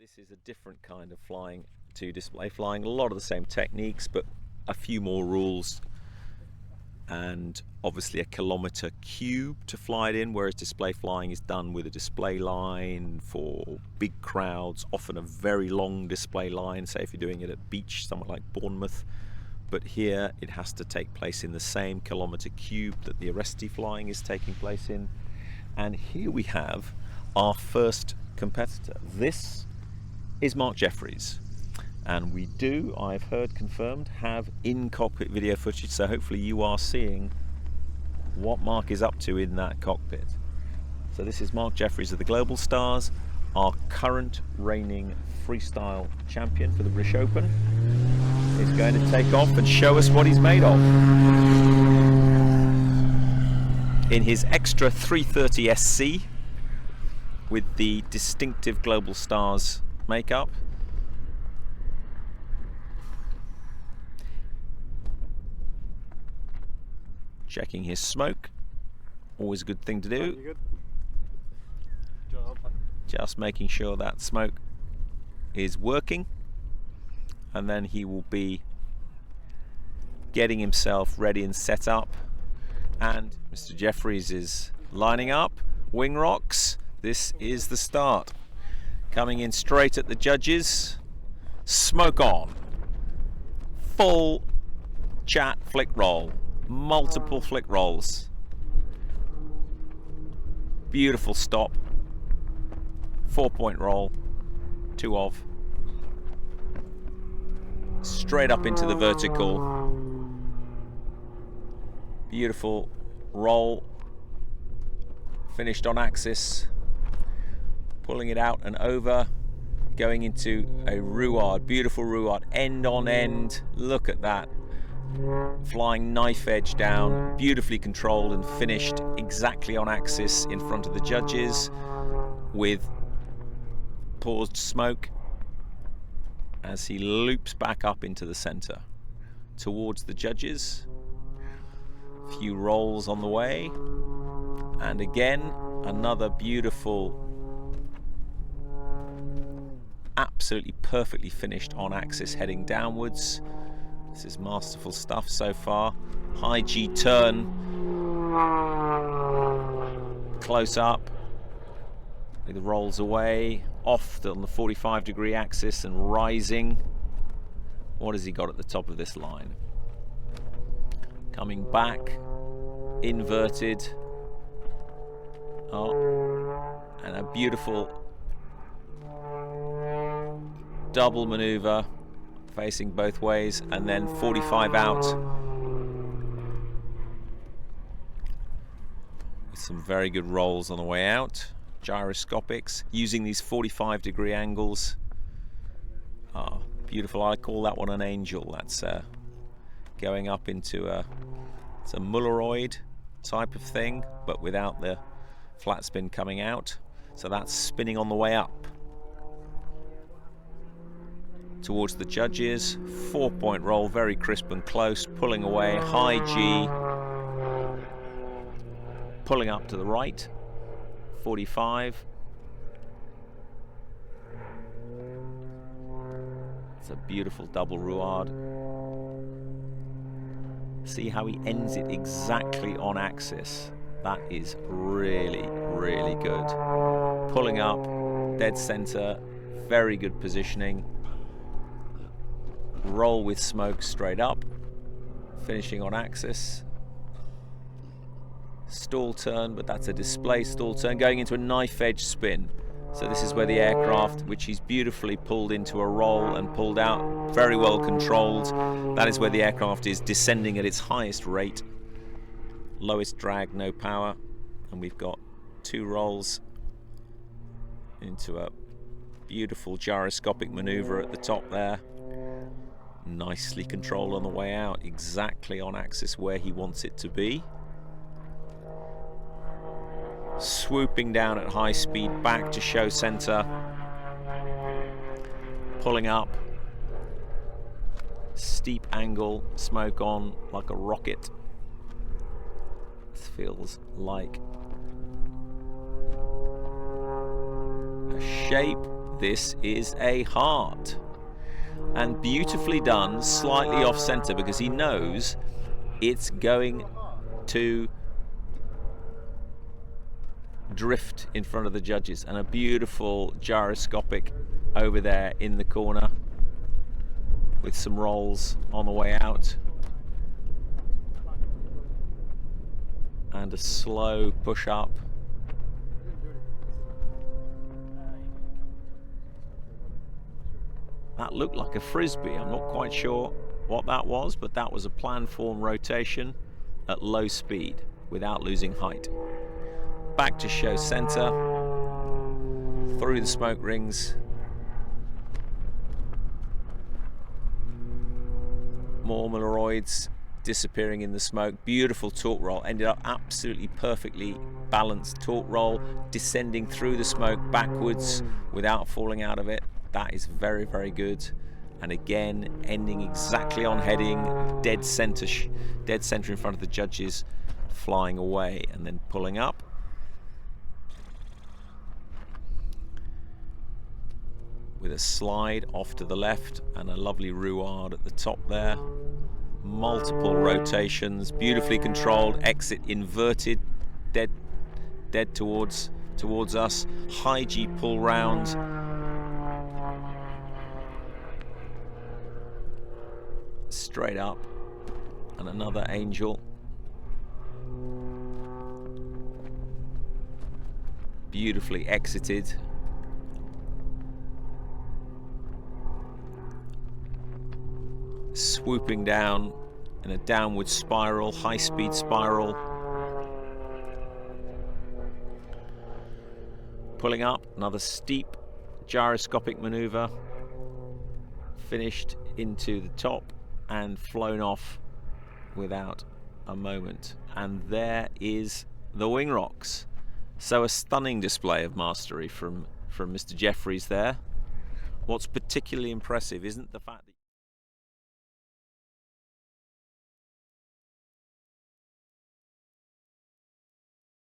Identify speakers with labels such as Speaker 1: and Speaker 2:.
Speaker 1: This is a different kind of flying to display flying. A lot of the same techniques, but a few more rules, and obviously a kilometer cube to fly it in, whereas display flying is done with a display line for big crowds, often a very long display line, say if you're doing it at beach somewhere like Bournemouth. But here it has to take place in the same kilometer cube that the Aerobatics flying is taking place in. And here we have our first competitor. This is Mark Jefferies, and we do, I've heard confirmed, have in-cockpit video footage, so hopefully you are seeing what Mark is up to in that cockpit. So this is Mark Jefferies of the Global Stars, our current reigning freestyle champion for the British Open. He's going to take off and show us what he's made of in his extra 330 SC with the distinctive Global Stars makeup. Checking his smoke, always a good thing to do. Just making sure that smoke is working, and then he will be getting himself ready and set up. And Mr. Jefferies is lining up, wing rocks. This is the start. Coming in straight at the judges. Smoke on. Full chat flick roll. Multiple flick rolls. Beautiful stop. 4-point roll. 2 of. Straight up into the vertical. Beautiful roll. Finished on axis. Pulling it out and over, going into a ruard, beautiful ruard, end on end. Look at that, flying knife edge down, beautifully controlled and finished exactly on axis in front of the judges with paused smoke as he loops back up into the center towards the judges. A few rolls on the way, and again another beautiful, absolutely perfectly finished on axis heading downwards. This is masterful stuff so far. High G turn, close up, it rolls away off on the 45-degree axis and rising. What has he got at the top of this line? Coming back, inverted, and a beautiful double maneuver facing both ways, and then 45 out with some very good rolls on the way out. Gyroscopics using these 45-degree angles. Beautiful. I call that one an angel. That's going up into it's a Mulleroid type of thing, but without the flat spin coming out. So that's spinning on the way up towards the judges. 4-point roll, very crisp and close, pulling away, high G, pulling up to the right, 45. It's a beautiful double ruard. See how he ends it exactly on axis. That is really, really good. Pulling up, dead center, very good positioning. Roll with smoke straight up, finishing on axis. Stall turn, but that's a display stall turn, going into a knife edge spin. So this is where the aircraft, which he's beautifully pulled into a roll and pulled out, very well controlled. That is where the aircraft is descending at its highest rate. Lowest drag, no power. And we've got 2 rolls into a beautiful gyroscopic maneuver at the top there. Nicely controlled on the way out, exactly on axis where he wants it to be. Swooping down at high speed back to show center. Pulling up. Steep angle, smoke on like a rocket. This feels like a shape. this is a heart, and beautifully done, slightly off center, because he knows it's going to drift in front of the judges. And a beautiful gyroscopic over there in the corner with some rolls on the way out, and a slow push up. That looked like a frisbee. I'm not quite sure what that was, but that was a plan form rotation at low speed without losing height. Back to show center, through the smoke rings. More Milleroids disappearing in the smoke. Beautiful torque roll. Ended up absolutely perfectly balanced torque roll, descending through the smoke backwards without falling out of it. That is very, very good. And again, ending exactly on heading, dead center in front of the judges, flying away and then pulling up. With a slide off to the left and a lovely ruade at the top there. Multiple rotations, beautifully controlled, exit inverted, dead towards us. High G pull round. Straight up, and another angel. Beautifully exited. Swooping down in a downward spiral, high-speed spiral. Pulling up, another steep gyroscopic maneuver. Finished into the top and flown off without a moment. And there is the wing rocks. So a stunning display of mastery from Mr. Jefferies there. What's particularly impressive isn't the fact that